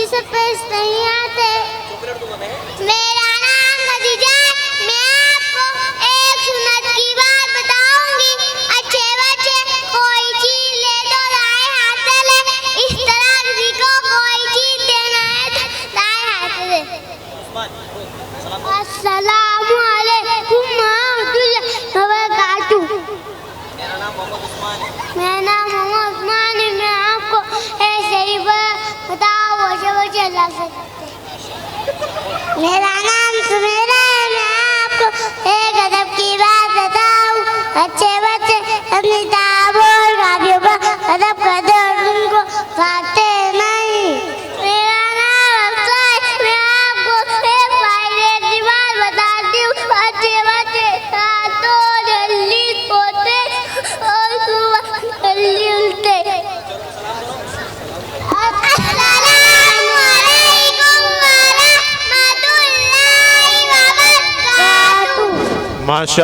से पेश नहीं आते। मेरा नाम खदीजा है। मैं आपको एक सुन्नत की बात बताऊंगी। अच्छे बच्चे कोई चीज ले तो दाएं हाथ से ले, इस तरह किसी को कोई चीज देना है तो दाएं हाथ से दे। अस्सलामु अलैकुम वरहमतुल्लाहि वबरकातुहू। मेरा नाम मोहम्मद उस्मान है। मैं आपको ऐसे ही बताओ बच्चे बच्चे ला सकते। मेरा नाम सुमेरा है। मैं आपको एक अदब की बात बताऊं। अच्छे बच्चे अपनी किताबों और कापियों पर अदब करते और उनको फाड़ते नहीं। मेरा नाम अफसा है। मैं आपको एक फायदे की बात बताती हूँ। अच्छे बच्चे रातों जल्दी सोते और सुबह जल्दी उठते। अस्सलामु अलैकुम वरहमतुल्लाहि वबरकातुहू। माशा